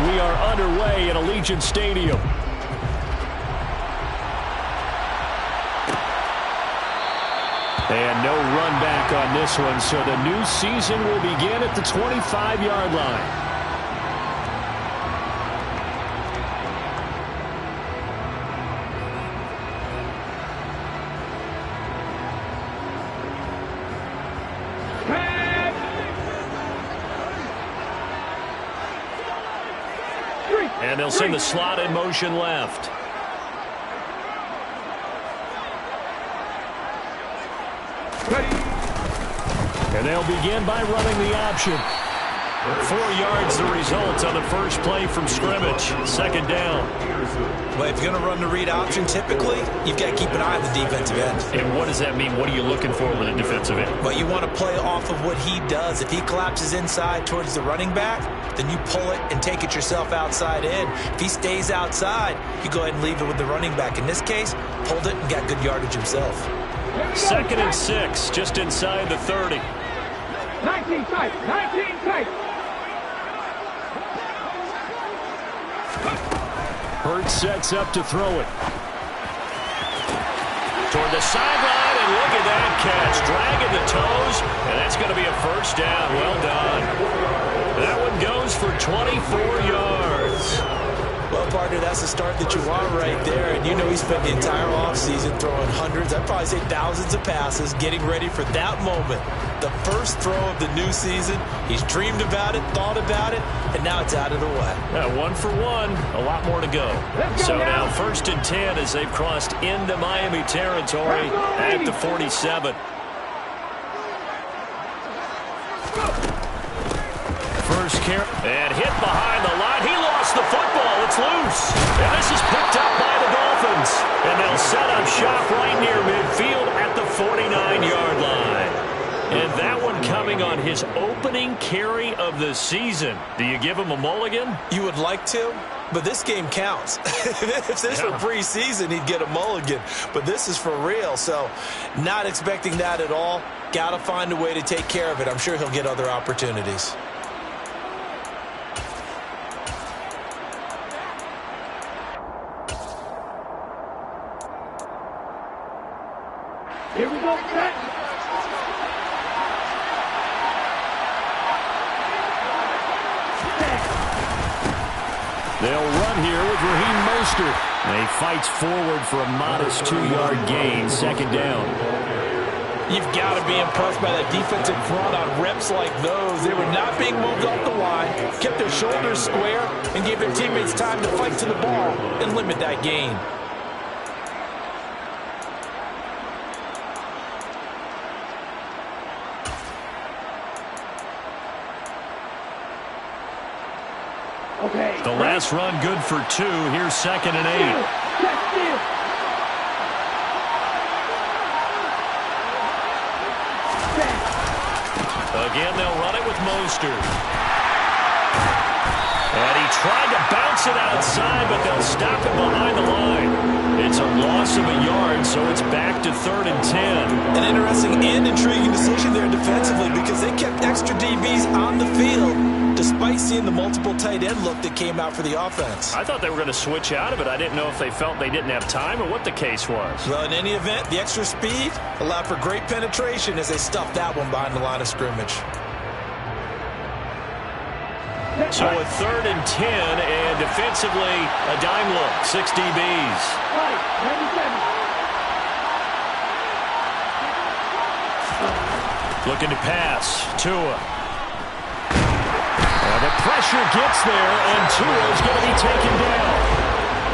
We are underway at Allegiant Stadium. And no run back on this one, so the new season will begin at the 25-yard line. And they'll send the slot in motion left. And they'll begin by running the option. 4 yards the result on the first play from scrimmage. Second down. Well, if you're going to run the read option, typically, you've got to keep an eye on the defensive end. And what does that mean? What are you looking for with a defensive end? Well, you want to play off of what he does. If he collapses inside towards the running back, then you pull it and take it yourself outside in. If he stays outside, you go ahead and leave it with the running back. In this case, pulled it and got good yardage himself. 2nd and 6, just inside the 30. 19 tight, 19 tight. Hurts sets up to throw it. Toward the sideline, and look at that catch. Dragging the toes, and that's going to be a first down. Well done. That one goes for 24 yards. Well, partner, that's the start that you want right there. And you know he spent the entire offseason throwing hundreds, I'd probably say thousands of passes, getting ready for that moment. The first throw of the new season. He's dreamed about it, thought about it, and now it's out of the way. Yeah, 1 for 1. A lot more to go. So now 1st and 10 as they've crossed into Miami territory at the 47. First carry, and hit behind the line. He lost the football. It's loose. And this is picked up by the Dolphins. And they'll set up shop right near midfield at the 49-yard line. And that one coming on his opening carry of the season. Do you give him a mulligan? You would like to, but this game counts. If this were preseason, he'd get a mulligan. But this is for real, so not expecting that at all. Got to find a way to take care of it. I'm sure he'll get other opportunities. Here we go, set. They'll run here with Raheem Mostert. And he fights forward for a modest 2-yard gain. Second down. You've got to be impressed by that defensive front on reps like those. They were not being moved off the line, kept their shoulders square, and gave their teammates time to fight to the ball and limit that gain. Okay. The last run good for 2. Here's 2nd and 8. Again, they'll run it with Mostert. And he tried to bounce it outside, but they'll stop him behind the line. It's a loss of a yard, so it's back to 3rd and 10. An interesting and intriguing decision there defensively because they kept extra DBs on the field despite seeing the multiple tight end look that came out for the offense. I thought they were going to switch out of it. I didn't know if they felt they didn't have time or what the case was. Well, in any event, the extra speed allowed for great penetration as they stuffed that one behind the line of scrimmage. So a 3rd and 10, and defensively, a dime look, 6 DBs. Looking to pass, Tua. The pressure gets there, and Tua is going to be taken down.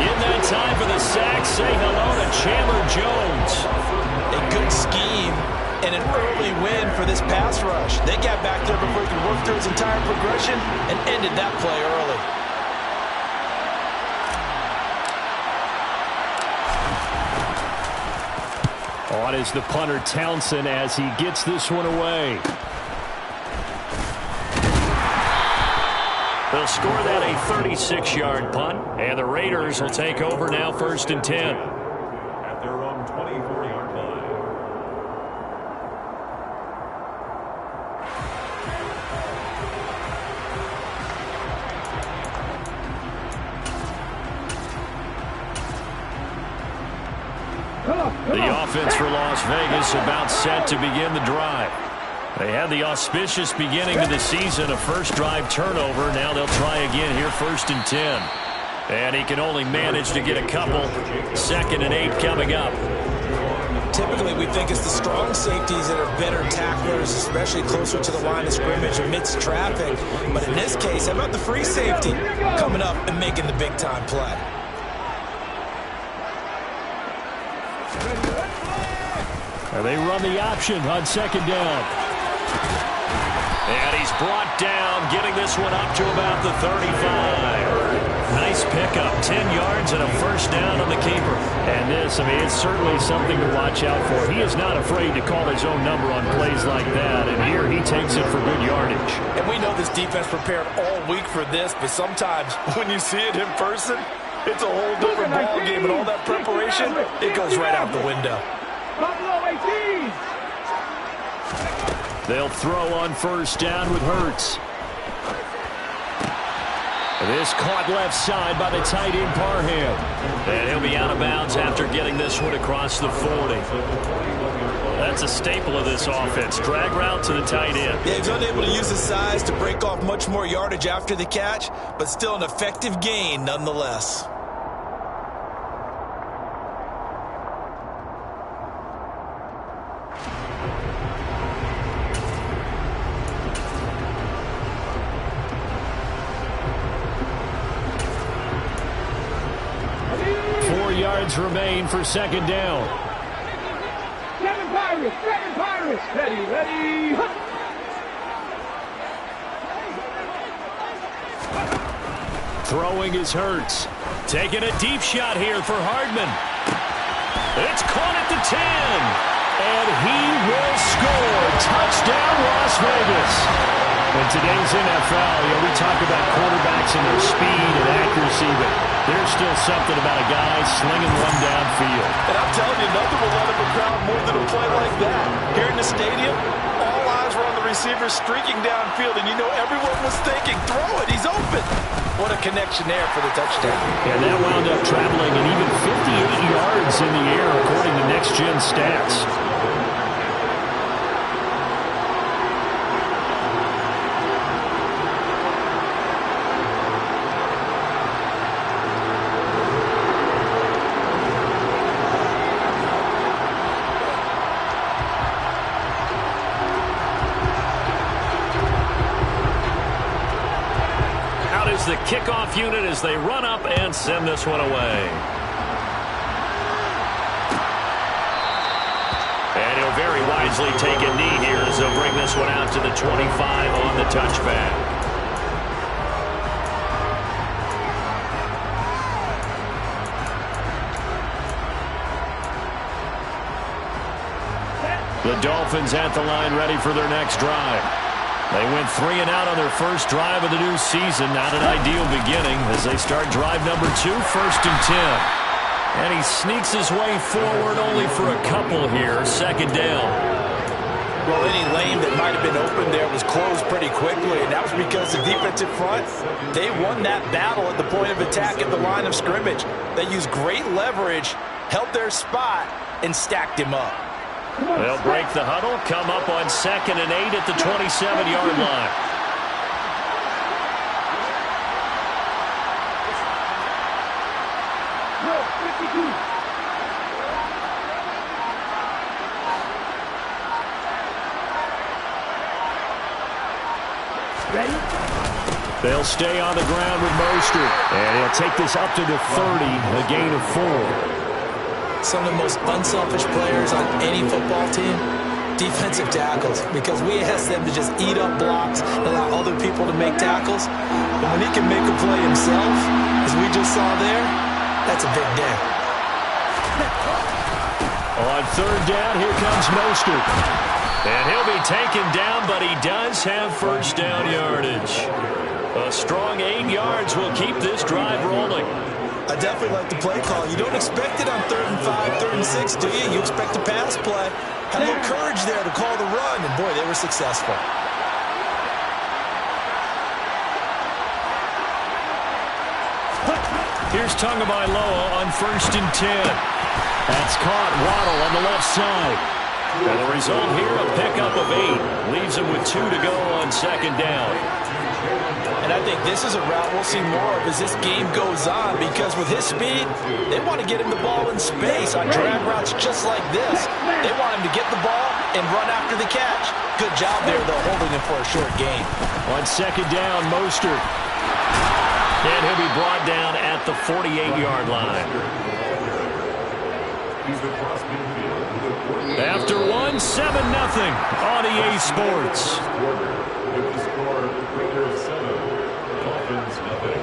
In that time for the sack, say hello to Chandler Jones. A good scheme and an early win for this pass rush. They got back there before he could work through his entire progression and ended that play early. On is the punter Townsend as he gets this one away. They'll score that a 36-yard punt, and the Raiders will take over now 1st and 10. At their own 24-yard line. The offense for Las Vegas about set to begin the drive. They had the auspicious beginning to the season, a first drive turnover. Now they'll try again here, 1st and 10. And he can only manage to get a couple. 2nd and 8 coming up. Typically, we think it's the strong safeties that are better tacklers, especially closer to the line of scrimmage amidst traffic. But in this case, how about the free safety coming up and making the big-time play? And they run the option on 2nd down. And he's brought down, getting this one up to about the 35. Nice pickup, 10 yards and a 1st down on the keeper. And this, I mean, it's certainly something to watch out for. He is not afraid to call his own number on plays like that, and here he takes it for good yardage. And we know this defense prepared all week for this, but sometimes when you see it in person, it's a whole different ballgame, and all that preparation, it goes right out the window. Buffalo 18. They'll throw on 1st down with Hurts. This caught left side by the tight end Parham. And he'll be out of bounds after getting this one across the 40. That's a staple of this offense. Drag route to the tight end. Yeah, he's unable to use his size to break off much more yardage after the catch, but still an effective gain nonetheless. Remain for 2nd down. 7 Pirates, 7 Pirates. Ready. Throwing is Hurts. Taking a deep shot here for Hardman. It's caught at the 10. And he will score. Touchdown, Las Vegas. In today's NFL, we talk about quarterbacks and their speed and accuracy, but there's still something about a guy slinging one downfield. And I'm telling you, nothing will let up a crowd more than a play like that. Here in the stadium, all eyes were on the receiver streaking downfield, and you know everyone was thinking, throw it, he's open. What a connection there for the touchdown. And that wound up traveling an even 58 yards in the air, according to Next Gen Stats. The kickoff unit as they run up and send this one away. And he'll very wisely take a knee here as they'll bring this one out to the 25 on the touchback. The Dolphins at the line ready for their next drive. They went 3 and out on their first drive of the new season. Not an ideal beginning as they start drive number 2, 1st and 10. And he sneaks his way forward only for a couple here. 2nd down. Well, any lane that might have been open there was closed pretty quickly, and that was because the defensive front, they won that battle at the point of attack at the line of scrimmage. They used great leverage, held their spot, and stacked him up. They'll break the huddle, come up on 2nd and 8 at the 27-yard line. They'll stay on the ground with Mostert, and he'll take this up to the 30, a gain of 4. Some of the most unselfish players on any football team, defensive tackles, because we ask them to just eat up blocks and allow other people to make tackles. But when he can make a play himself, as we just saw there, that's a big day. On 3rd down, here comes Mostert. And he'll be taken down, but he does have 1st down yardage. A strong 8 yards will keep this drive rolling. I definitely like the play call. You don't expect it on 3rd and 5, 3rd and 6, do you? You expect a pass play. Had a little courage there to call the run, and boy, they were successful. Here's Tagovailoa on 1st and 10. That's caught. Waddle on the left side. And the result here, a pickup of 8. Leaves him with 2 to go on second down. And I think this is a route we'll see more of as this game goes on, because with his speed, they want to get him the ball in space on drag routes just like this. They want him to get the ball and run after the catch. Good job there, though, holding him for a short gain. On second down, Mostert. And he'll be brought down at the 48-yard line. After 1, 7-0 on EA Sports. With the score, Raiders 7, Dolphins nothing.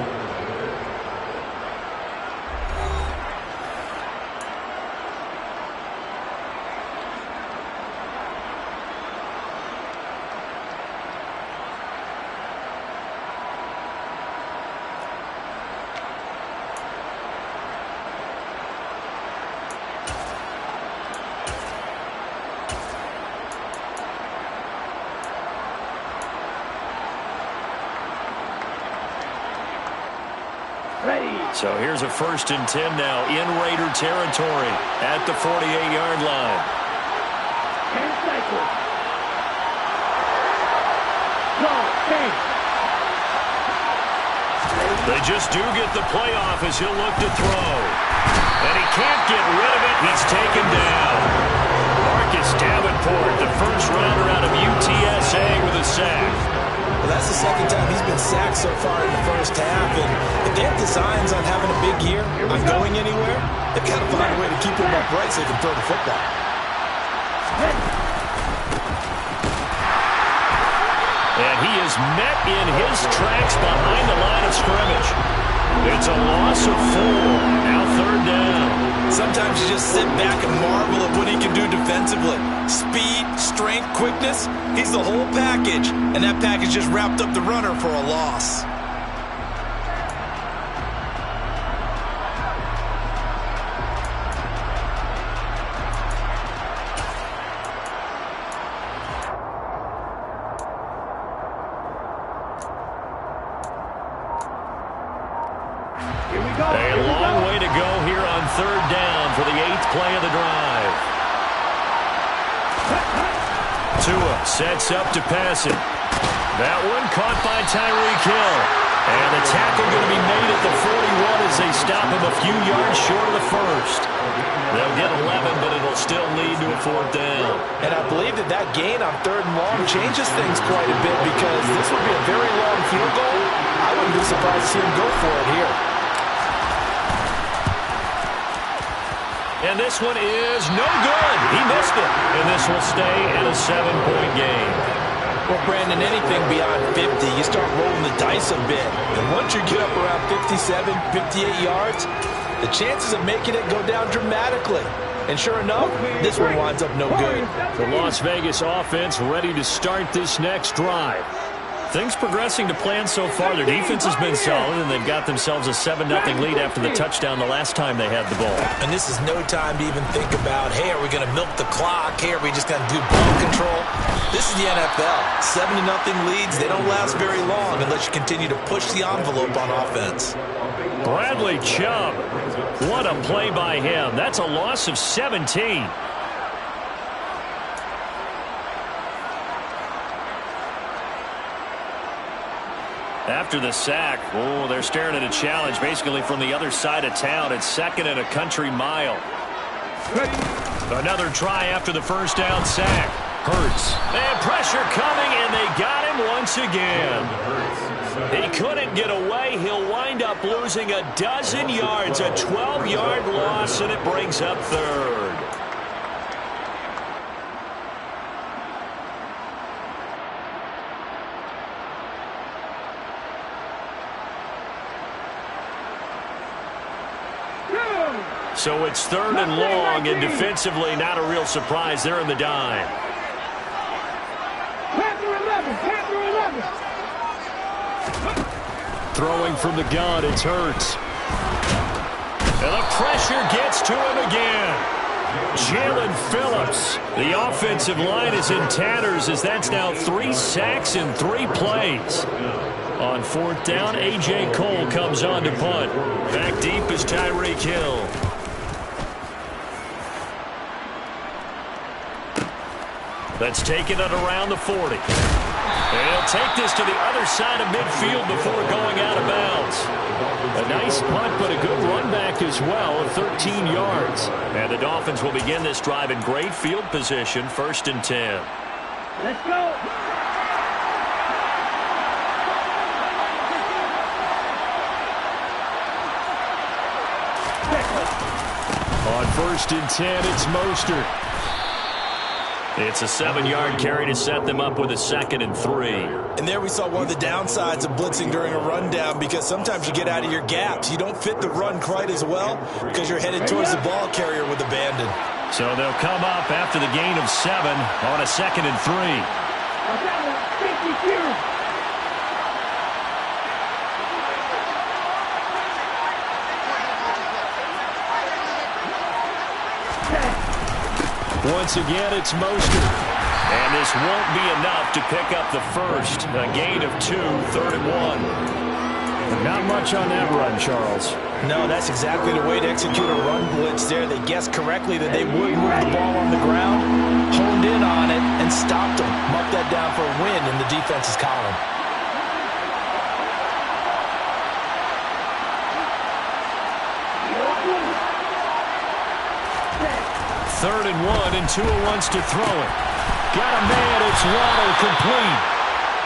So here's a 1st and 10 now in Raider territory at the 48-yard line. They just do get the playoff as he'll look to throw. And he can't get rid of it. He's taken down. Marcus Davenport, the first rounder out of UTSA with a sack. Well, that's the second time he's been sacked so far in the first half. And if they have designs on having a big year, on going anywhere, they've got to find a way to keep him upright so they can throw the football. And he is met in his tracks behind the line of scrimmage. It's a loss of 4. Now 3rd down. Sometimes you just sit back and marvel at what he can do defensively. Speed, strength, quickness, he's the whole package. And that package just wrapped up the runner for a loss. A long way to go here on 3rd down for the 8th play of the drive. Tua sets up to pass it. That one caught by Tyreek Hill. And the tackle going to be made at the 41 as they stop him a few yards short of the 1st. They'll get 11, but it'll still lead to a 4th down. And I believe that gain on 3rd and long changes things quite a bit, because this would be a very long field goal. I wouldn't be surprised to see him go for it here. And this one is no good. He missed it. And this will stay at a 7-point game. Well, Brandon, anything beyond 50, you start rolling the dice a bit. And once you get up around 57, 58 yards, the chances of making it go down dramatically. And sure enough, this one winds up no good. The Las Vegas offense ready to start this next drive. Things progressing to plan so far. Their defense has been solid, and they've got themselves a 7-0 lead after the touchdown the last time they had the ball. And this is no time to even think about, hey, are we going to milk the clock? Hey, are we just going to do ball control? This is the NFL. 7-0 leads, they don't last very long unless you continue to push the envelope on offense. Bradley Chubb. What a play by him. That's a loss of 17. After the sack, they're staring at a challenge basically from the other side of town. It's 2nd and a country mile. Another try after the first down sack. Hurts. And pressure coming, and they got him once again. He couldn't get away. He'll wind up losing a dozen yards, a 12-yard loss, and it brings up 3rd. So it's 3rd and long, and defensively not a real surprise. They're in the dime. Throwing from the gun, it's Hurts. And the pressure gets to him again. Jalen Phillips. The offensive line is in tatters as that's now 3 sacks in 3 plays. On 4th down, A.J. Cole comes on to punt. Back deep is Tyreek Hill. That's taking it around the 40. And he'll take this to the other side of midfield before going out of bounds. A nice punt, but a good run back as well of 13 yards. And the Dolphins will begin this drive in great field position, 1st and 10. Let's go. On 1st and 10, it's Mostert. It's a 7-yard carry to set them up with a 2nd and 3. And there we saw one of the downsides of blitzing during a rundown, because sometimes you get out of your gaps. You don't fit the run quite as well because you're headed towards the ball carrier with abandon. So they'll come up after the gain of 7 on a 2nd and 3. 52. Once again, it's Mostert. And this won't be enough to pick up the first. A gain of 2, 3rd and 1. Not much on that run, Charles. No, that's exactly the way to execute a run blitz there. They guessed correctly that they would move the ball on the ground, honed in on it, and stopped them. Marked that down for a win in the defense's column. Third and 1, and Tua wants to throw it. Got a man, it's Waddle, complete.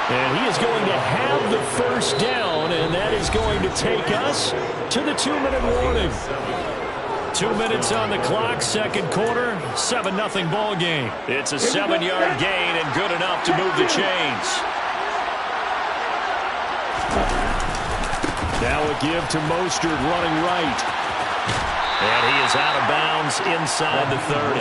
And he is going to have the first down, and that is going to take us to the 2-minute warning. 2 minutes on the clock, 2nd quarter, 7-0 ball game. It's a 7-yard gain and good enough to move the chains. Now a give to Mostert running right. And he is out of bounds inside the 30.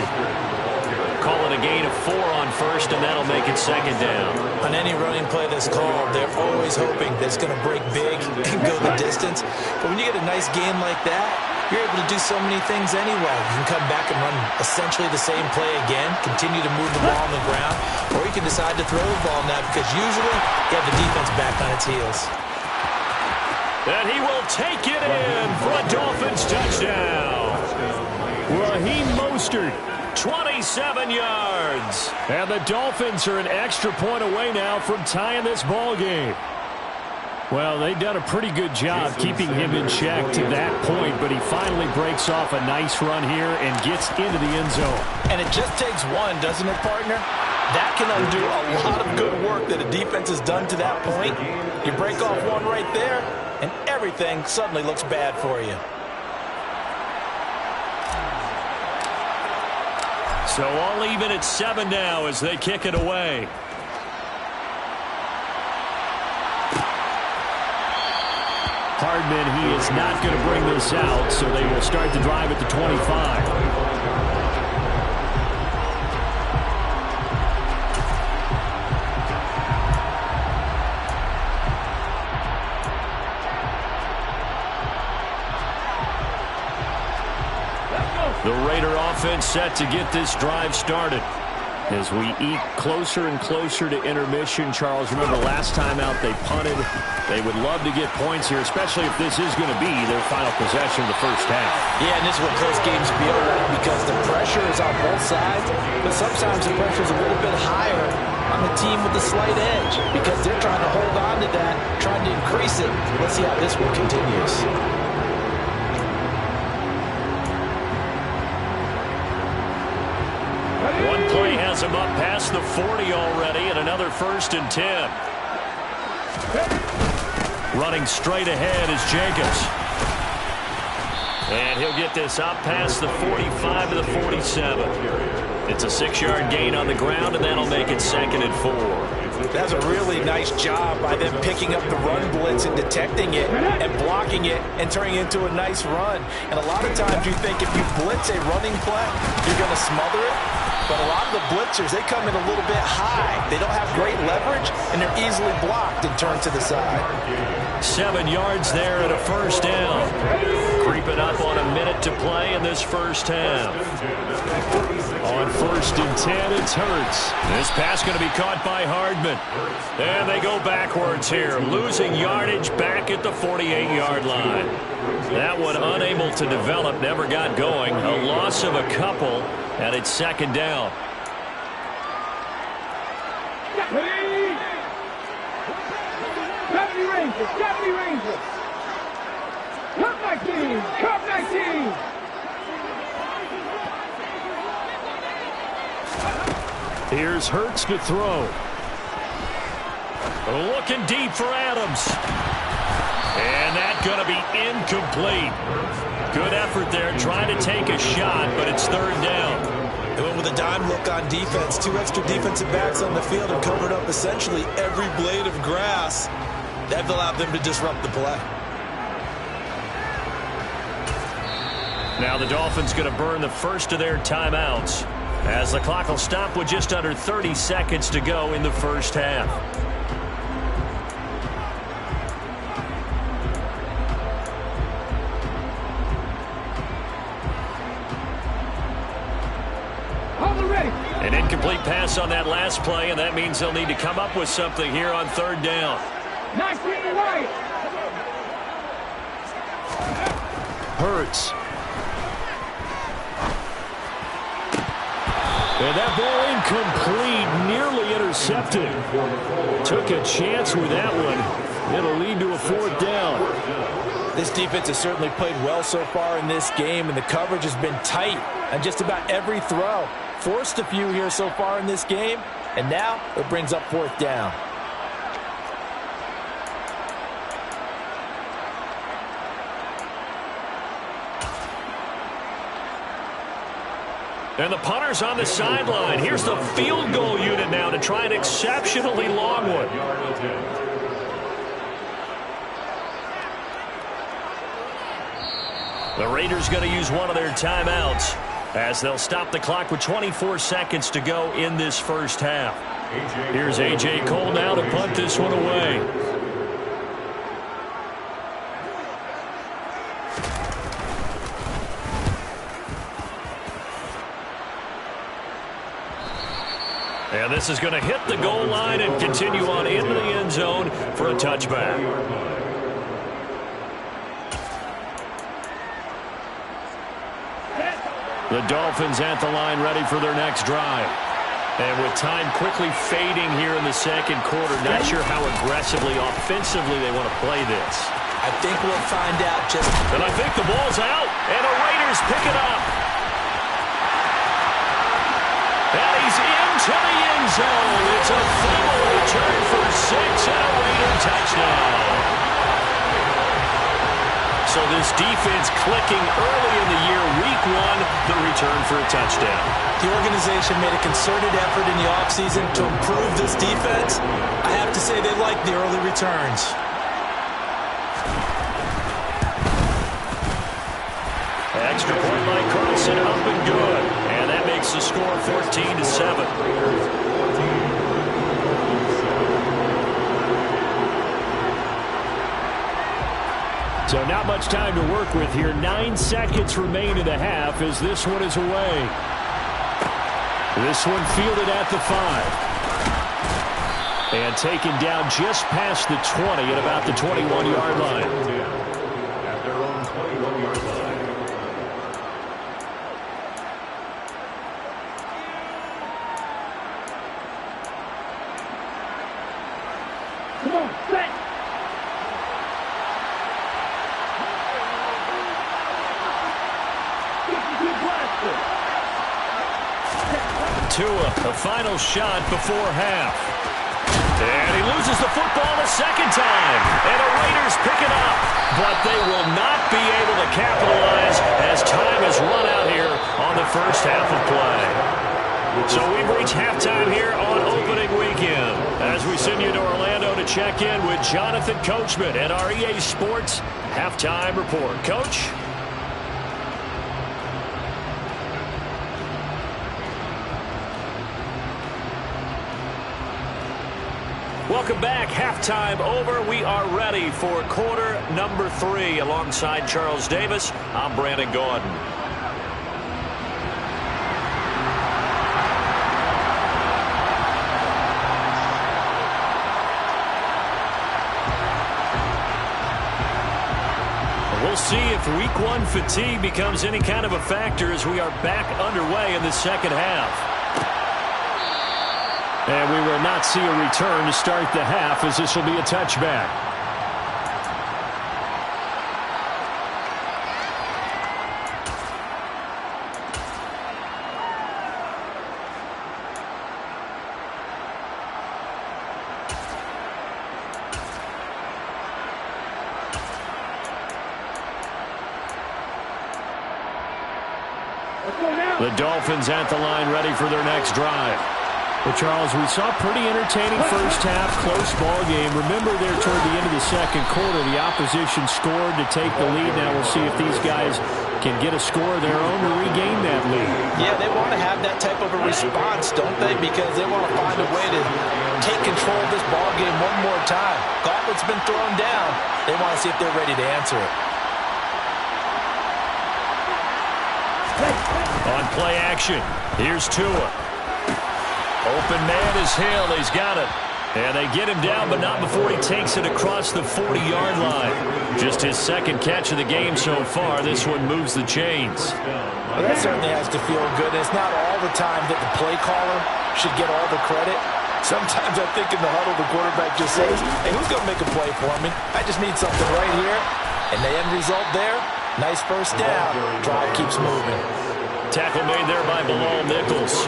Call it a gain of 4 on 1st, and that'll make it 2nd down. On any running play that's called, they're always hoping that it's going to break big and go the distance. But when you get a nice gain like that, you're able to do so many things anyway. You can come back and run essentially the same play again, continue to move the ball on the ground, or you can decide to throw the ball now because usually you have the defense back on its heels. And he will take it in for a Dolphins touchdown. Raheem Mostert, 27 yards. And the Dolphins are an extra point away now from tying this ball game. Well, they've done a pretty good job keeping him in check to that point, but he finally breaks off a nice run here and gets into the end zone. And it just takes one, doesn't it, partner? That can undo a lot of good work that a defense has done to that point. You break off one right there, and everything suddenly looks bad for you. So all even at 7 now as they kick it away. Hardman, he is not going to bring this out, so they will start the drive at the 25. The Raider offense set to get this drive started. As we eke closer and closer to intermission, Charles, remember last time out they punted. They would love to get points here, especially if this is going to be their final possession of the first half. Yeah, and this is what close games feel like because the pressure is on both sides, but sometimes the pressure is a little bit higher on the team with the slight edge because they're trying to hold on to that, trying to increase it. Let's see how this one continues. One play has him up past the 40 already, and another 1st and 10. Running straight ahead is Jacobs. And he'll get this up past the 45 to the 47. It's a 6-yard gain on the ground, and that'll make it 2nd and 4. That's a really nice job by them picking up the run blitz and detecting it and blocking it and turning it into a nice run. And a lot of times you think if you blitz a running play, you're going to smother it. But a lot of the blitzers, they come in a little bit high. They don't have great leverage, and they're easily blocked and turned to the side. 7 yards there and a 1st down. Creeping up on a minute to play in this first half. On 1st and 10, it's Hurts. This pass going to be caught by Hardman. And they go backwards here, losing yardage back at the 48-yard line. That one unable to develop, never got going. A loss of a couple, and it's 2nd down. Rangers, 70 Rangers. Cup 19, Cup 19. Here's Hurts to throw. Looking deep for Adams. And that's going to be incomplete. Good effort there trying to take a shot, but it's third down. They went with a dime look on defense. 2 extra defensive backs on the field and covered up essentially every blade of grass. That allowed them to disrupt the play. Now the Dolphins going to burn the first of their timeouts as the clock will stop with just under 30 seconds to go in the first half. An incomplete pass on that last play, and that means they'll need to come up with something here on third down. 19 right. Hurts. And that ball incomplete, nearly intercepted. Took a chance with that one. It'll lead to a fourth down. This defense has certainly played well so far in this game, and the coverage has been tight on just about every throw. Forced a few here so far in this game, and now it brings up fourth down. And the punter's on the sideline. Here's the field goal unit now to try an exceptionally long one. The Raiders going to use one of their timeouts as they'll stop the clock with 24 seconds to go in this first half. Here's A.J. Cole now to punt this one away. And this is going to hit the goal line and continue on into the end zone for a touchback. The Dolphins at the line ready for their next drive. And with time quickly fading here in the second quarter, not sure how aggressively, offensively they want to play this. I think we'll find out just... And I think the ball's out, and the Raiders pick it up. And he's into the end zone. It's a fumble return for 6 and a Raider touchdown. So this defense clicking early in the year, week 1, the return for a touchdown. The organization made a concerted effort in the offseason to improve this defense. I have to say they like the early returns. Extra point by Carlson, up and good. And that makes the score 14-7. So not much time to work with here. 9 seconds remain in the half as this one is away. This one fielded at the 5. And taken down just past the 20 at about the 21-yard line. At their own 21-yard line. Come on, set. Tua, a final shot before half. And he loses the football a second time. And the Raiders pick it up. But they will not be able to capitalize as time has run out here on the first half of play. So we've reached halftime here on opening weekend as we send you to Orlando to check in with Jonathan Coachman at our EA Sports Halftime Report. Coach? Welcome back. Halftime over. We are ready for quarter number 3. Alongside Charles Davis, I'm Brandon Gaudin. We'll see if week 1 fatigue becomes any kind of a factor as we are back underway in the second half. And we will not see a return to start the half as this will be a touchback. The Dolphins at the line ready for their next drive. Well, Charles, we saw a pretty entertaining first half, close ball game. Remember there toward the end of the second quarter, the opposition scored to take the lead. Now we'll see if these guys can get a score of their own to regain that lead. Yeah, they want to have that type of a response, don't they? Because they want to find a way to take control of this ball game one more time. Gauntlet's been thrown down. They want to see if they're ready to answer it. On play action, here's Tua. Open man is Hill. He's got it. And they get him down, but not before he takes it across the 40-yard line. Just his second catch of the game so far. This one moves the chains. Well, that certainly has to feel good. And it's not all the time that the play caller should get all the credit. Sometimes I think in the huddle, the quarterback just says, hey, who's going to make a play for me? I just need something right here. And the end result there, nice first down. Drive keeps moving. Tackle made there by Bilal Nichols.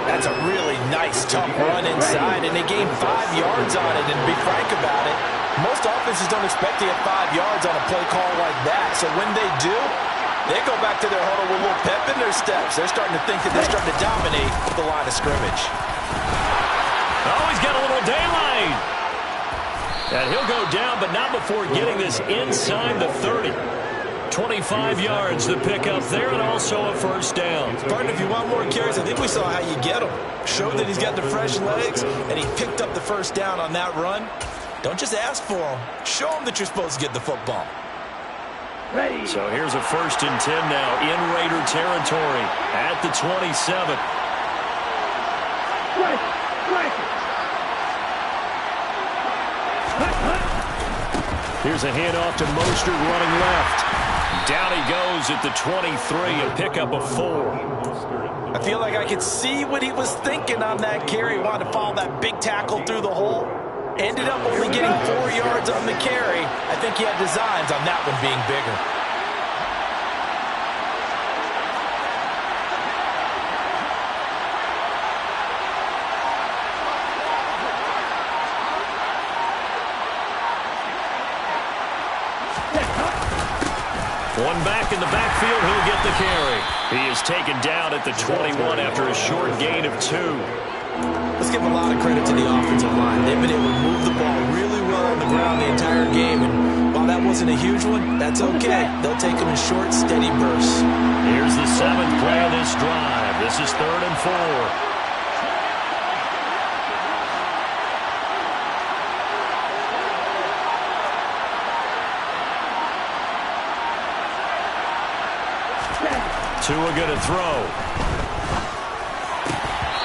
That's a really nice, tough run inside, and they gained 5 yards on it. And to be frank about it, most offenses don't expect to get 5 yards on a play call like that. So when they do, they go back to their huddle with a little pep in their steps. They're starting to think that they're starting to dominate the line of scrimmage. Oh, he's got a little daylight. And he'll go down, but not before getting this inside the 30. 25 yards to pick up there, and also a first down. Partner, if you want more carries, I think we saw how you get him. Showed that he's got the fresh legs, and he picked up the first down on that run. Don't just ask for him. Show him that you're supposed to get the football. Ready. So here's a 1st and 10 now in Raider territory at the 27. Here's a handoff to Mostert running left. Down he goes at the 23, a pickup of 4. I feel like I could see what he was thinking on that carry. He wanted to follow that big tackle through the hole. Ended up only getting 4 yards on the carry. I think he had designs on that one being bigger. One back in the backfield, he'll get the carry. He is taken down at the 21 after a short gain of 2. Let's give a lot of credit to the offensive line. They've been able to move the ball really well on the ground the entire game. And while that wasn't a huge one, that's okay. They'll take them in short, steady bursts. Here's the 7th play of this drive. This is 3rd and 4. Tua gonna throw.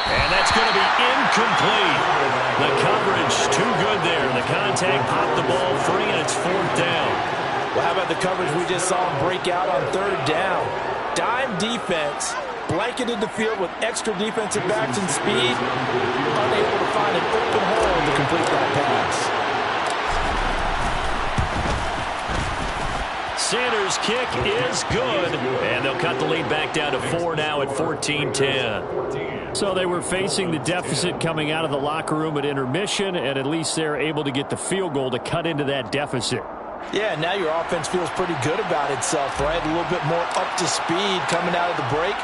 And that's going to be incomplete. The coverage too good there. The contact popped the ball free, and it's 4th down. Well, how about the coverage we just saw him break out on 3rd down? Dime defense, blanketed the field with extra defensive backs and speed, unable to find an open hole to complete that pass. Sanders' kick is good, and they'll cut the lead back down to 4 now at 14-10. So they were facing the deficit coming out of the locker room at intermission, and at least they're able to get the field goal to cut into that deficit. Yeah, now your offense feels pretty good about itself, right? A little bit more up to speed coming out of the break.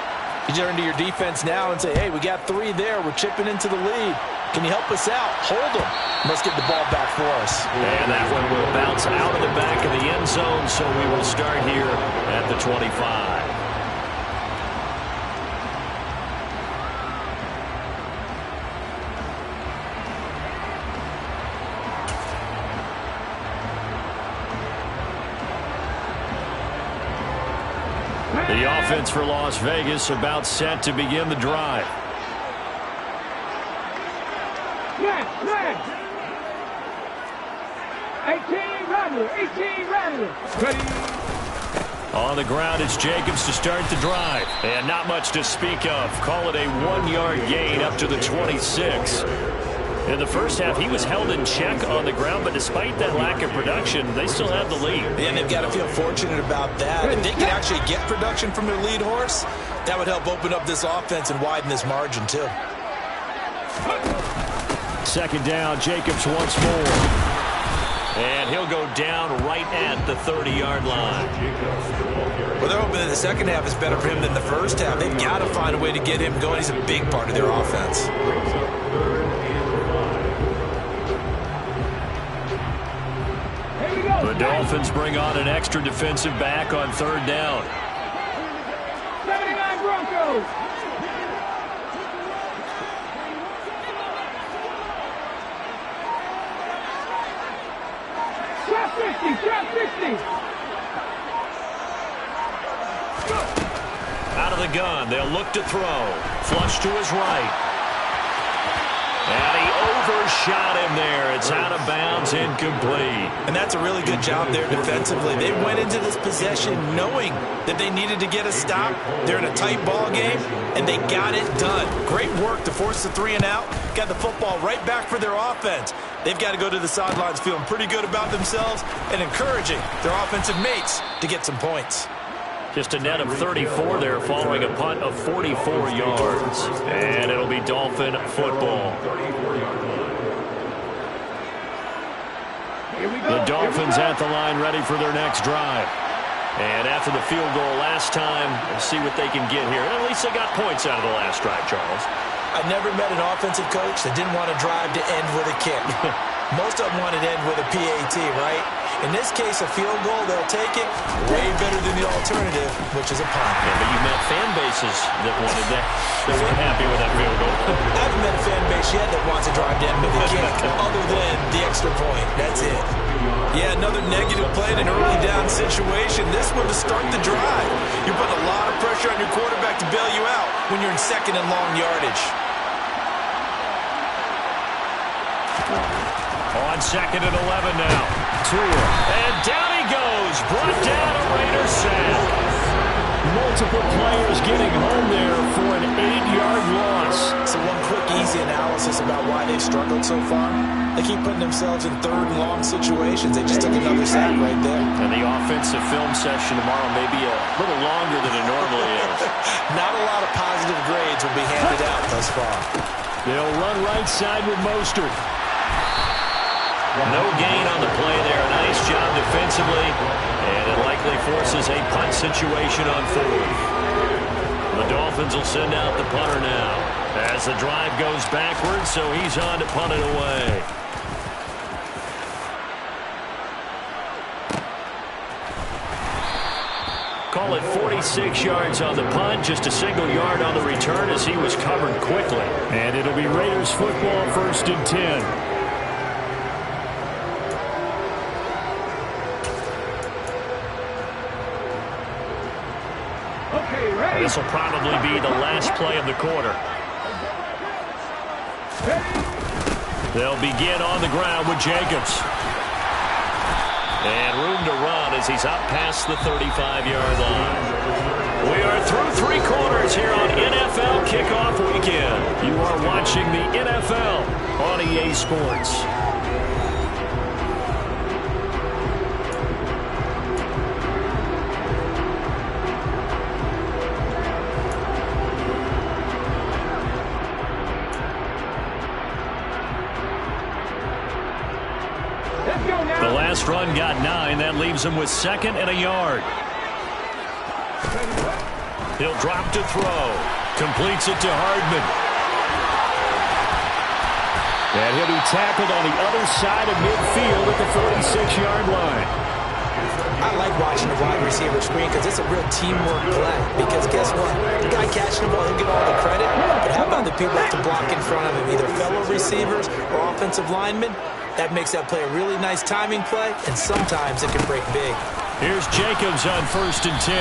You turn to your defense now and say, hey, we got 3 there. We're chipping into the lead. Can you help us out? Hold them. Let's get the ball back for us. And that one will bounce out of the back of the end zone, so we will start here at the 25. The offense for Las Vegas about set to begin the drive. Red. 18 Rattler. Ready. On the ground, it's Jacobs to start the drive. And not much to speak of. Call it a 1-yard gain up to the 26. In the first half, he was held in check on the ground, but despite that lack of production, they still have the lead. And they've got to feel fortunate about that. If they can actually get production from their lead horse, that would help open up this offense and widen this margin, too. 2nd down, Jacobs once more. And he'll go down right at the 30-yard line. Well, they're hoping that the second half is better for him than the first half. They've got to find a way to get him going. He's a big part of their offense. The Dolphins bring on an extra defensive back on third down. 79 Broncos. Trap 50, trap 50. Out of the gun, they'll look to throw. Flush to his right. And he overshot him there. It's out of bounds, incomplete. And that's a really good job there defensively. They went into this possession knowing that they needed to get a stop. They're in a tight ball game, and they got it done. Great work to force the 3 and out. Got the football right back for their offense. They've got to go to the sidelines feeling pretty good about themselves and encouraging their offensive mates to get some points. Just a net of 34 there following a punt of 44 yards. And it'll be Dolphin football. The Dolphins at the line ready for their next drive. And after the field goal last time, we'll see what they can get here. At least they got points out of the last drive, Charles. I never met an offensive coach that didn't want to drive to end with a kick. Most of them wanted to end with a PAT, right? In this case, a field goal, they'll take it. Way better than the alternative, which is a punt. Yeah, but you met fan bases that wanted that. They weren't happy with that field goal. I haven't met a fan base yet that wants to drive to end with a kick, other than the extra point. That's it. Yeah, another negative play in an early down situation. This one to start the drive. You're putting a lot of pressure on your quarterback to bail you out when you're in second and long yardage. On second and 11 now. Tua. And down he goes. Brought down a Raiders sack. Multiple players getting home there for an 8-yard loss. So one quick, easy analysis about why they've struggled so far. They keep putting themselves in third and long situations. They just took another sack right there. And the offensive film session tomorrow may be a little longer than it normally is. Not a lot of positive grades will be handed out thus far. They'll run right side with Mostert. No gain on the play there. Nice job defensively. And it likely forces a punt situation on fourth. The Dolphins will send out the punter now. As the drive goes backwards, so he's on to punt it away. Call it 46 yards on the punt, just a single yard on the return as he was covered quickly. And it'll be Raiders football, 1st and 10. This will probably be the last play of the quarter. They'll begin on the ground with Jacobs. And room to run as he's up past the 35-yard line. We are through 3 quarters here on NFL Kickoff Weekend. You are watching the NFL on EA Sports. The last run got 9. That leaves him with 2nd and a yard. He'll drop to throw. Completes it to Hardman. And he'll be tackled on the other side of midfield at the 46-yard line. I like watching the wide receiver screen because it's a real teamwork play. Because guess what? The guy catching the ball, he'll get all the credit. But how about the people that have to block in front of him, either fellow receivers or offensive linemen? That makes that play a really nice timing play, and sometimes it can break big. Here's Jacobs on 1st and 10.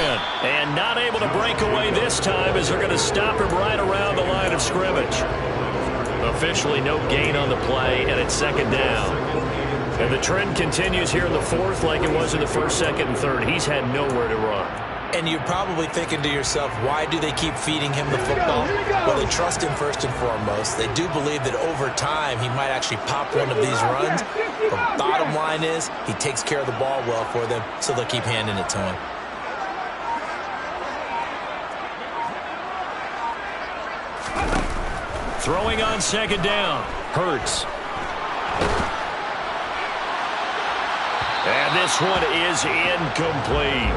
And not able to break away this time as they're going to stop him right around the line of scrimmage. Officially no gain on the play, and it's 2nd down. And the trend continues here in the 4th like it was in the 1st, 2nd, and 3rd. He's had nowhere to run. And you're probably thinking to yourself, why do they keep feeding him the football? Well, they trust him first and foremost. They do believe that over time he might actually pop one of these runs. The bottom line is he takes care of the ball well for them, so they'll keep handing it to him. Throwing on 2nd down. Hurts. And this one is incomplete.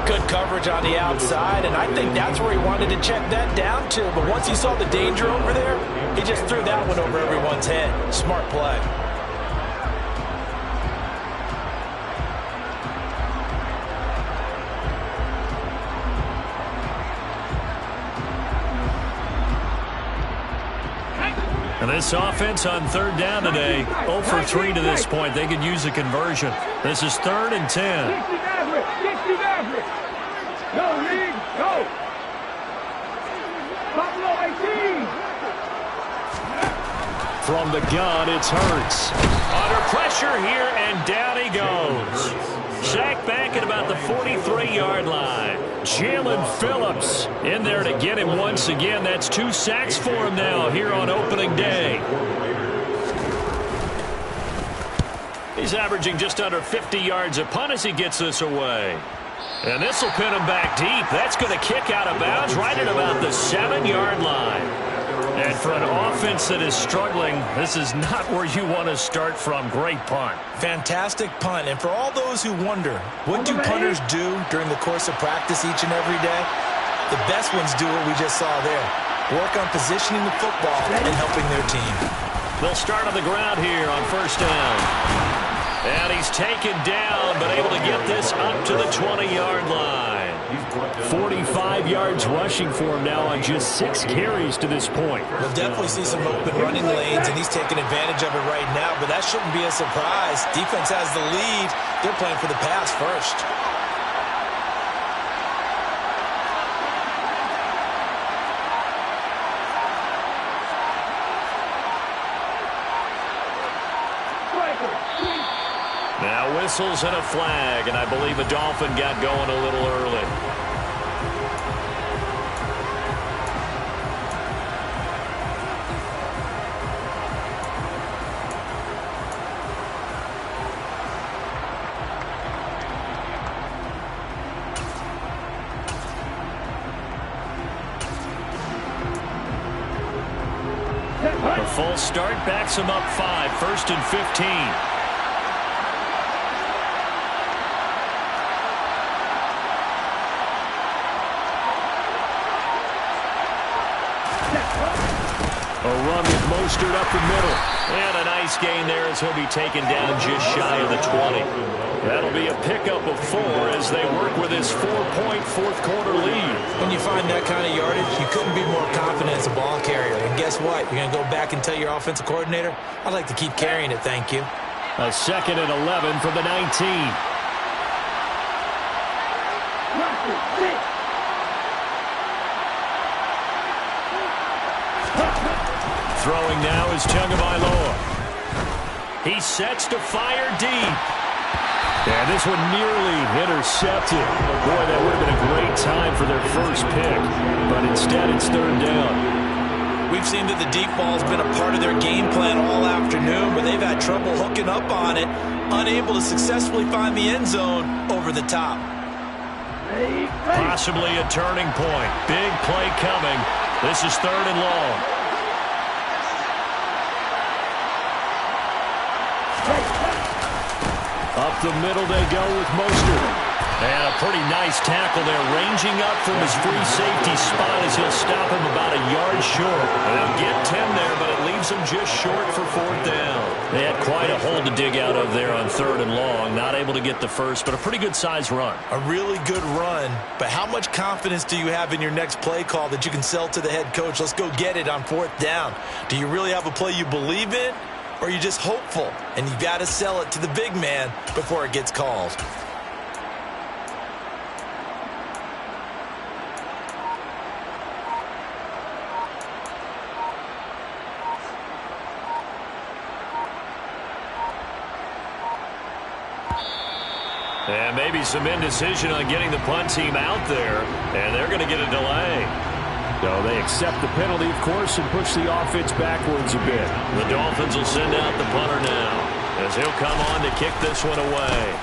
Good coverage on the outside, and I think that's where he wanted to check that down to. But once he saw the danger over there, he just threw that one over everyone's head. Smart play. And this offense on third down today, 0 for 3 to this point. They could use a conversion. This is 3rd and 10. Go, Reed, go. Buffalo 18. From the gun, it's Hurts. Under pressure here, and down he goes. Sacked back at about the 43-yard line. Jalen Phillips in there to get him once again. That's 2 sacks for him now here on opening day. He's averaging just under 50 yards a punt as he gets this away. And this will pin him back deep. That's going to kick out of bounds right at about the 7-yard line. And for an offense that is struggling, this is not where you want to start from. Great punt. Fantastic punt. And for all those who wonder, what do punters do during the course of practice each and every day? The best ones do what we just saw there. Work on positioning the football and helping their team. They'll start on the ground here on first down. And he's taken down, but able to get this up to the 20-yard line. 45 yards rushing for him now on just 6 carries to this point. We'll definitely see some open running lanes, and he's taking advantage of it right now, but that shouldn't be a surprise. Defense has the lead. They're playing for the pass first. Now whistles and a flag, and I believe a Dolphin got going a little early. The full start backs him up 5, 1st and 15. A run with Mostert up the middle. And a nice gain there as he'll be taken down just shy of the 20. That'll be a pickup of 4 as they work with his 4-point fourth-quarter lead. When you find that kind of yardage, you couldn't be more confident as a ball carrier. And guess what? You're going to go back and tell your offensive coordinator, I'd like to keep carrying it, thank you. A 2nd and 11 from the 19. Throwing now is Tagovailoa. He sets to fire deep. And this one nearly intercepted. Boy, that would have been a great time for their first pick. But instead, it's 3rd down. We've seen that the deep ball's been a part of their game plan all afternoon, but they've had trouble hooking up on it, unable to successfully find the end zone over the top. Possibly a turning point. Big play coming. This is 3rd and long. Up the middle they go with Mostert. And a pretty nice tackle there, ranging up from his free safety spot as he'll stop him about a yard short. They'll get 10 there, but it leaves them just short for 4th down. They had quite a hole to dig out of there on 3rd and long. Not able to get the first, but a pretty good-sized run. A really good run, but how much confidence do you have in your next play call that you can sell to the head coach? Let's go get it on 4th down. Do you really have a play you believe in? Or are you just hopeful, and you've got to sell it to the big man before it gets called? And maybe some indecision on getting the punt team out there, and they're going to get a delay. So they accept the penalty, of course, and push the offense backwards a bit. The Dolphins will send out the punter now as he'll come on to kick this one away.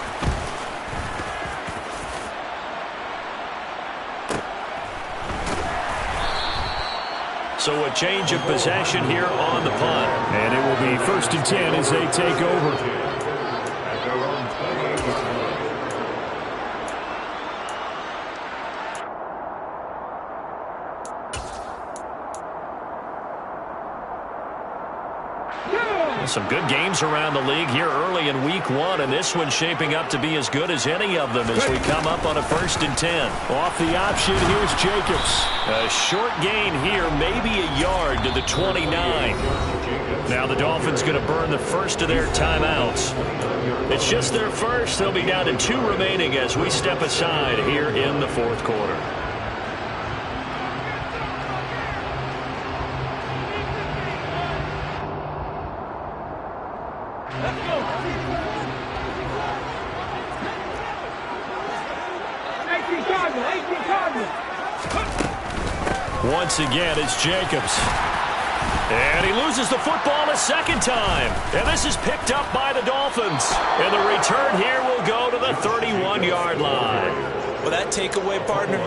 So a change of possession here on the punt. And it will be 1st and 10 as they take over. At their own 20. Some good games around the league here early in week 1, and this one's shaping up to be as good as any of them as we come up on a 1st and 10. Off the option, here's Jacobs. A short gain here, maybe a yard to the 29. Now the Dolphins going to burn the first of their timeouts. It's just their first. They'll be down to 2 remaining as we step aside here in the 4th quarter. Once again, it's Jacobs. And he loses the football a second time. And this is picked up by the Dolphins. And the return here will go to the 31-yard line. Well, that takeaway, partner,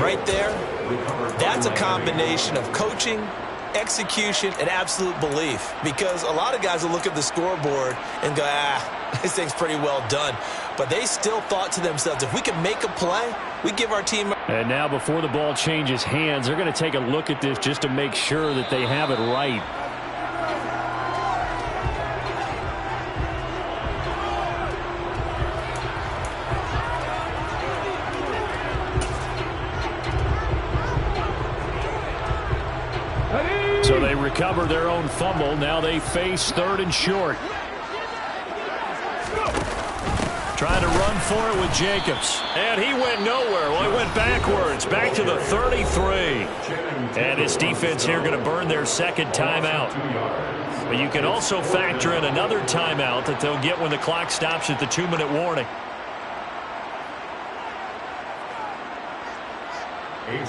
right there, that's a combination of coaching, execution, and absolute belief. Because a lot of guys will look at the scoreboard and go, this thing's pretty well done. But they still thought to themselves, if we can make a play, we give our team. And now before the ball changes hands, they're going to take a look at this just to make sure that they have it right. So they recover their own fumble. Now they face 3rd and short. Trying to run for it with Jacobs. And he went nowhere. Well, he went backwards. Back to the 33. And his defense here going to burn their 2nd timeout. But you can also factor in another timeout that they'll get when the clock stops at the 2-minute warning.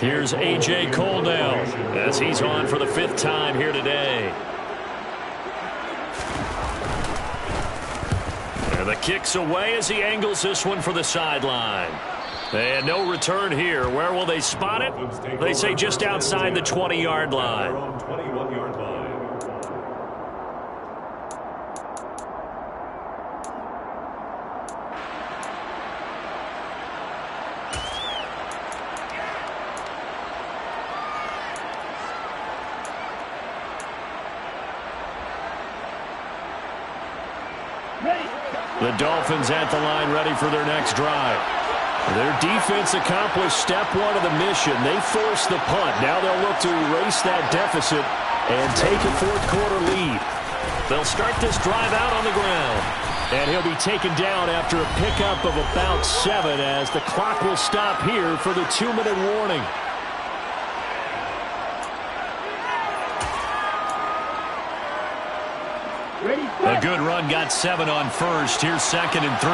Here's A.J. Cole now as he's on for the 5th time here today. And the kick's away as he angles this one for the sideline. And no return here. Where will they spot it? They say just outside the 20-yard line. 21-yard line. The Dolphins at the line ready for their next drive. Their defense accomplished step 1 of the mission. They forced the punt. Now they'll look to erase that deficit and take a 4th quarter lead. They'll start this drive out on the ground. And he'll be taken down after a pickup of about 7 as the clock will stop here for the 2-minute warning. A good run got 7 on 1st. Here's 2nd and 3.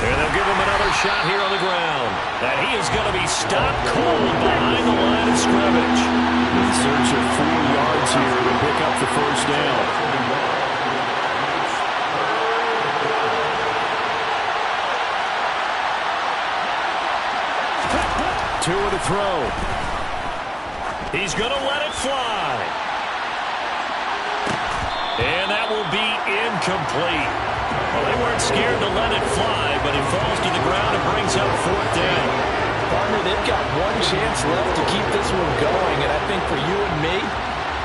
And they'll give him another shot here on the ground. And he is going to be stopped cold behind the line of scrimmage. In search of 4 yards here to pick up the 1st down. Two to throw. He's going to let it fly. And that will be incomplete. Well, they weren't scared to let it fly, but it falls to the ground and brings up 4th down. Partner, they've got one chance left to keep this one going, and I think for you and me,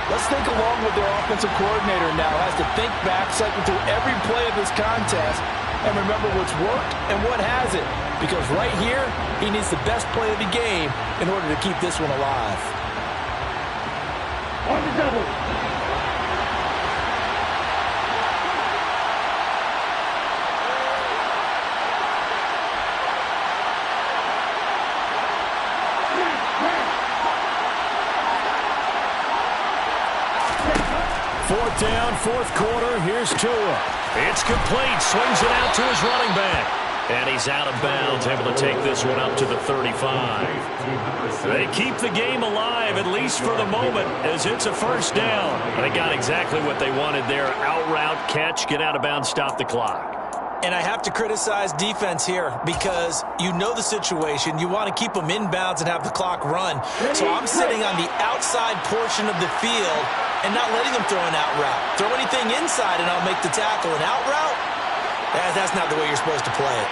let's think along with their offensive coordinator now. Has to think back, cycle through every play of this contest, and remember what's worked and what hasn't. Because right here, he needs the best play of the game in order to keep this one alive. On the double. Fourth down, 4th quarter. Here's Tua. It's complete. Swings it out to his running back. And he's out of bounds, able to take this one up to the 35. They keep the game alive, at least for the moment, as it's a 1st down. They got exactly what they wanted there. Out route, catch, get out of bounds, stop the clock. And I have to criticize defense here because you know the situation. You want to keep them inbounds and have the clock run. So I'm sitting on the outside portion of the field and not letting them throw an out route. Throw anything inside and I'll make the tackle. An out route? That's not the way you're supposed to play it.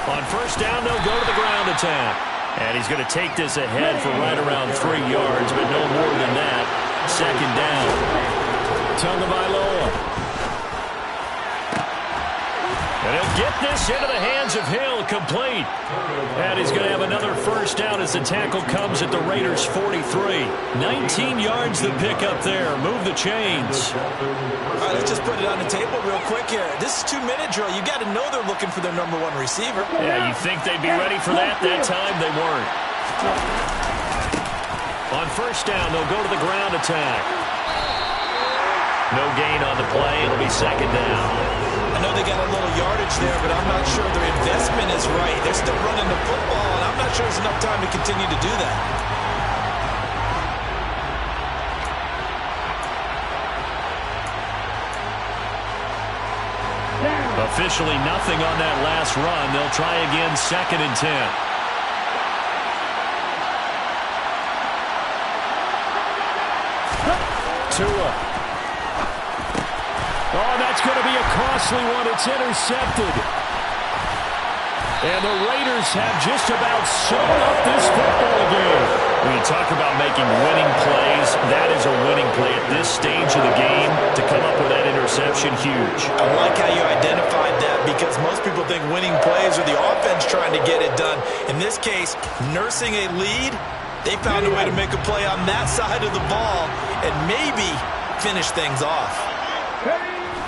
On first down, they'll go to the ground attack. And he's going to take this ahead for right around 3 yards, but no more than that. Second down. Tagovailoa. And he'll get this into the hands of Hill, complete. And he's going to have another first down as the tackle comes at the Raiders' 43. 19 yards the pick up there. Move the chains. All right, let's just put it on the table real quick here. This is 2-minute drill. You got to know they're looking for their number 1 receiver. Yeah, you think they'd be ready for that? That time they weren't. On first down, they'll go to the ground attack. No gain on the play. It'll be second down. I know they got a little yardage there, but I'm not sure their investment is right. They're still running the football, and I'm not sure there's enough time to continue to do that. Officially nothing on that last run. They'll try again, second and 10. Tua. Oh, that's going to be a costly one. It's intercepted. And the Raiders have just about sewn up this football game. When you talk about making winning plays, that is a winning play at this stage of the game. To come up with that interception, huge. I like how you identified that because most people think winning plays are the offense trying to get it done. In this case, nursing a lead, they found a way to make a play on that side of the ball and maybe finish things off.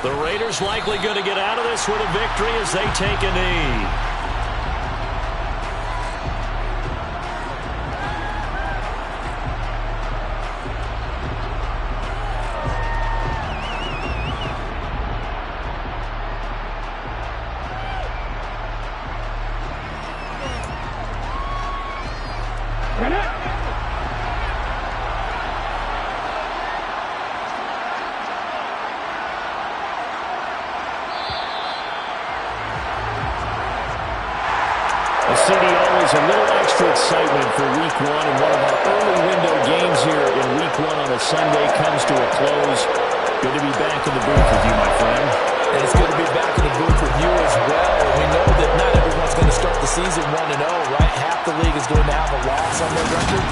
The Raiders likely going to get out of this with a victory as they take a knee. CDO is a little extra excitement for Week 1, and one of our early window games here in Week 1 on a Sunday comes to a close. Good to be back in the booth with you, my friend. And it's good to be back in the booth with you as well. We know that not everyone's going to start the season 1-0, right? Half the league is going to have a loss on their record,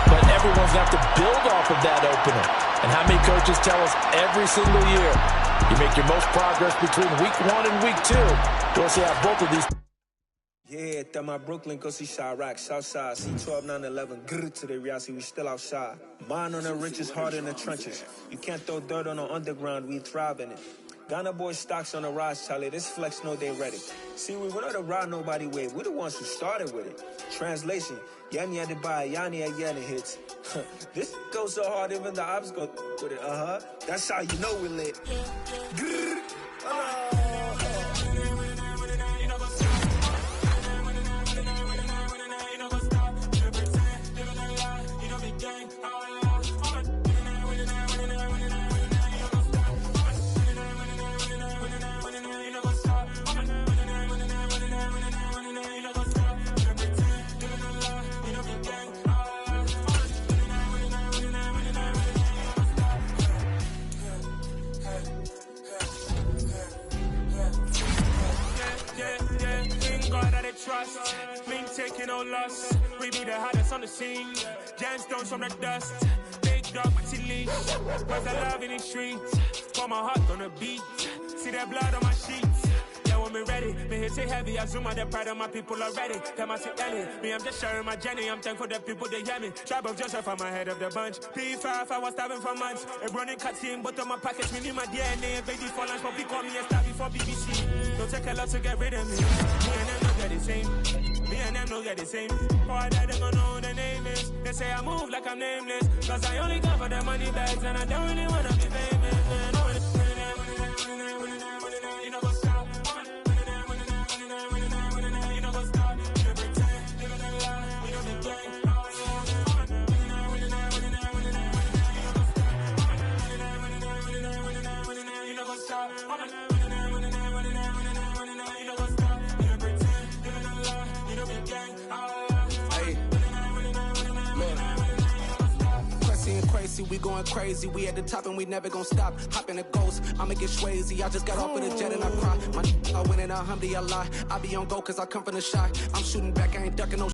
but everyone's going to have to build off of that opener. And how many coaches tell us every single year, you make your most progress between Week 1 and Week 2. We'll see how both of these. Yeah, that my Brooklyn, go see Chirac, Southside, C12, 911, grrr to the reality, we still outside. Mine on the richest, heart in the trenches. You can't throw dirt on the underground, we thrive in it. Ghana boys stocks on the rise, Charlie, this flex know they ready. See, we were not to ride nobody with, we're the ones who started with it. Translation, Yanni had to buy, Yanni had Yanni hits. This goes so hard, even the ops go with it, That's how you know we lit. Grrr, trust, mean taking no loss. We be the hottest on the scene. Gemstones from the dust. Big dog with your leash. Cause I love in the streets. Pour my heart on the beat. See that blood on my sheets. Yeah, when me ready, me hit it heavy. I zoom out the pride of my people already. Them I see Ellie. Me, I'm just sharing my journey. I'm thankful that people they hear me. Tribe of Joseph, I'm ahead of the bunch. P5, I was starving for months. A running cutscene, but on my pockets, me need my DNA. Baby for lunch, but we call me a star before BBC. Don't take a lot to get rid of me. Me and them don't get the same. Me and them don't get the same. Boy, that they gon' know who the name is. They say I move like I'm nameless. Cause I only come for the money bags and I don't really wanna be famous. You know what's up? You know what's up? You pretend, living a lie. We don't be gang. You know what's up? Tracy, we going crazy. We at the top and we never gonna stop. Hop in a ghost, I'ma get Swayze. I just got off of the jet and I cry. My I win in a Humvee a lot. I be on go cause I come from the shot. I'm shooting back, I ain't ducking no